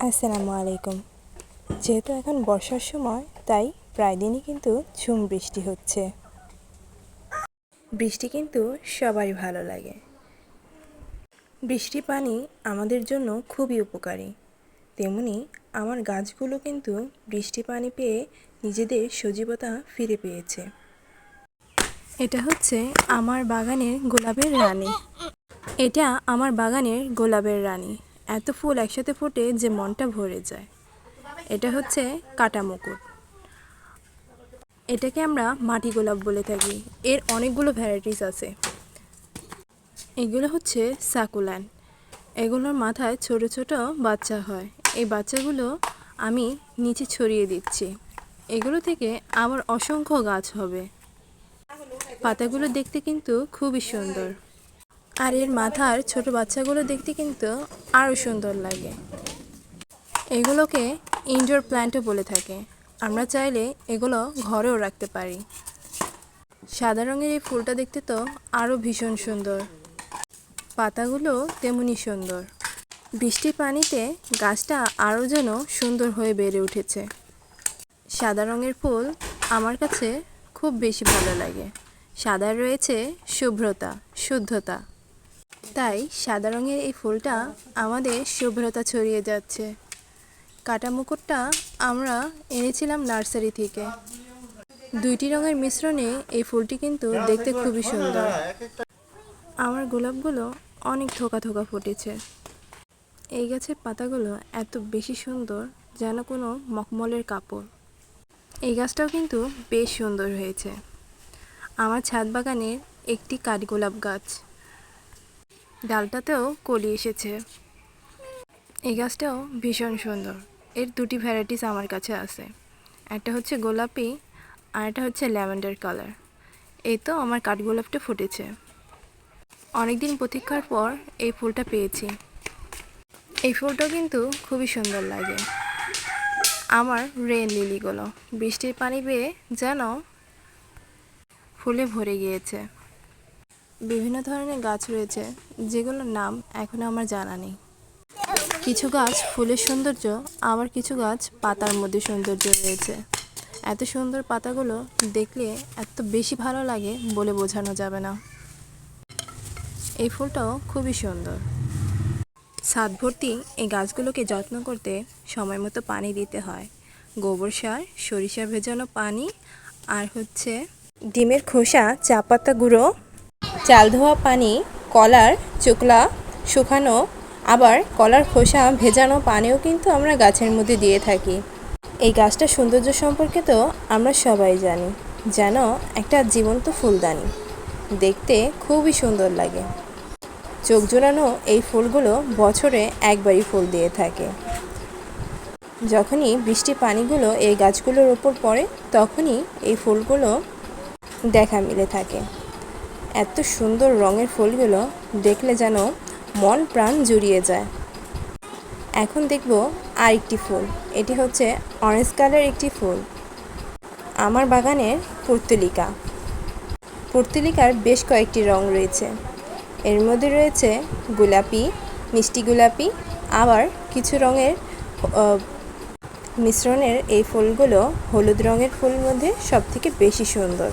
আসসালামু আলাইকুম। যেহেতু এখন বর্ষার সময়, তাই প্রায় দিনই কিন্তু ঝুম বৃষ্টি হচ্ছে। বৃষ্টি কিন্তু সবারই ভালো লাগে। বৃষ্টির পানি আমাদের জন্য খুবই উপকারী। তেমনি আমার গাছগুলো কিন্তু বৃষ্টি পানি পেয়ে নিজেদের সজীবতা ফিরে পেয়েছে। এটা হচ্ছে আমার বাগানের গোলাপের রানী। এটা আমার বাগানের গোলাপের রানী। এত ফুল একসাথে ফোটে যে মনটা ভরে যায়। এটা হচ্ছে কাটা মুকুট। এটাকে আমরা মাটি গোলাপ বলে থাকি। এর অনেকগুলো ভ্যারাইটিস আছে। এগুলো হচ্ছে সাকুল্যান্ড। এগুলোর মাথায় ছোট ছোট বাচ্চা হয়। এই বাচ্চাগুলো আমি নিচে ছড়িয়ে দিচ্ছি। এগুলো থেকে আমার অসংখ্য গাছ হবে। পাতাগুলো দেখতে কিন্তু খুবই সুন্দর। আর এর মাথার ছোট বাচ্চাগুলো দেখতে কিন্তু আরও সুন্দর লাগে। এগুলোকে ইনডোর প্ল্যান্টও বলে থাকে। আমরা চাইলে এগুলো ঘরেও রাখতে পারি। সাদা রঙের এই ফুলটা দেখতে তো আরও ভীষণ সুন্দর। পাতাগুলো তেমনি সুন্দর। বৃষ্টির পানিতে গাছটা আরও যেন সুন্দর হয়ে বেড়ে উঠেছে। সাদা রঙের ফুল আমার কাছে খুব বেশি ভালো লাগে। সাদায় রয়েছে শুভ্রতা, শুদ্ধতা। তাই সাদা রঙের এই ফুলটা আমাদের শুভ্রতা ছড়িয়ে যাচ্ছে। কাটা মুকুটটা আমরা এনেছিলাম নার্সারি থেকে। দুইটি রঙের মিশ্রণে এই ফুলটি কিন্তু দেখতে খুবই সুন্দর। আমার গোলাপগুলো অনেক থোকা থোকা ফুটেছে। এই গাছের পাতাগুলো এত বেশি সুন্দর, যেন কোনো মখমলের কাপড়। এই গাছটাও কিন্তু বেশ সুন্দর হয়েছে। আমার ছাদ বাগানের একটি কাঠগোলাপ গাছ। ডালটাতেও কলি এসেছে। এই গাছটাও ভীষণ সুন্দর। এর দুটি ভ্যারাইটিস আমার কাছে আছে। একটা হচ্ছে গোলাপি আর একটা হচ্ছে ল্যাভেন্ডার কালার। এই তো আমার কাঠগোলাপটা ফুটেছে। অনেকদিন প্রতীক্ষার পর এই ফুলটা পেয়েছি। এই ফুলটাও কিন্তু খুবই সুন্দর লাগে। আমার রেন লিলিগুলো বৃষ্টির পানি পেয়ে যেন ফুলে ভরে গিয়েছে। বিভিন্ন ধরনের গাছ রয়েছে, যেগুলোর নাম এখনও আমার জানা নেই। কিছু গাছ ফুলের সৌন্দর্য, আবার কিছু গাছ পাতার মধ্যে সৌন্দর্য রয়েছে। এত সুন্দর পাতাগুলো দেখলে এত বেশি ভালো লাগে বলে বোঝানো যাবে না। এই ফুলটাও খুবই সুন্দর। ছাদ ভর্তি এই গাছগুলোকে যত্ন করতে সময় মতো পানি দিতে হয়। গোবর সার, সরিষা ভেজানো পানি, আর হচ্ছে ডিমের খোসা, চা পাতা গুঁড়ো, চাল ধোয়া পানি, কলার চোকলা শুকানো, আবার কলার খোসা ভেজানো পানিও কিন্তু আমরা গাছের মধ্যে দিয়ে থাকি। এই গাছটার সৌন্দর্য সম্পর্কে তো আমরা সবাই জানি, যেন একটা জীবন্ত ফুলদানি। দেখতে খুবই সুন্দর লাগে। চোখ জোড়ানো এই ফুলগুলো বছরে একবারই ফুল দিয়ে থাকে। যখনই বৃষ্টির পানিগুলো এই গাছগুলোর ওপর পড়ে, তখনই এই ফুলগুলো দেখা মিলে থাকে। এত সুন্দর রঙের ফুলগুলো দেখলে যেন মন প্রাণ জুড়িয়ে যায়। এখন দেখব আরেকটি ফুল। এটি হচ্ছে অরেঞ্জ কালার একটি ফুল। আমার বাগানের পর্তুলিকা। পর্তুলিকার বেশ কয়েকটি রং রয়েছে। এর মধ্যে রয়েছে গোলাপি, মিষ্টি গোলাপি, আবার কিছু রঙের মিশ্রণের এই ফুলগুলো হলুদ রঙের ফুলের মধ্যে সবথেকে বেশি সুন্দর।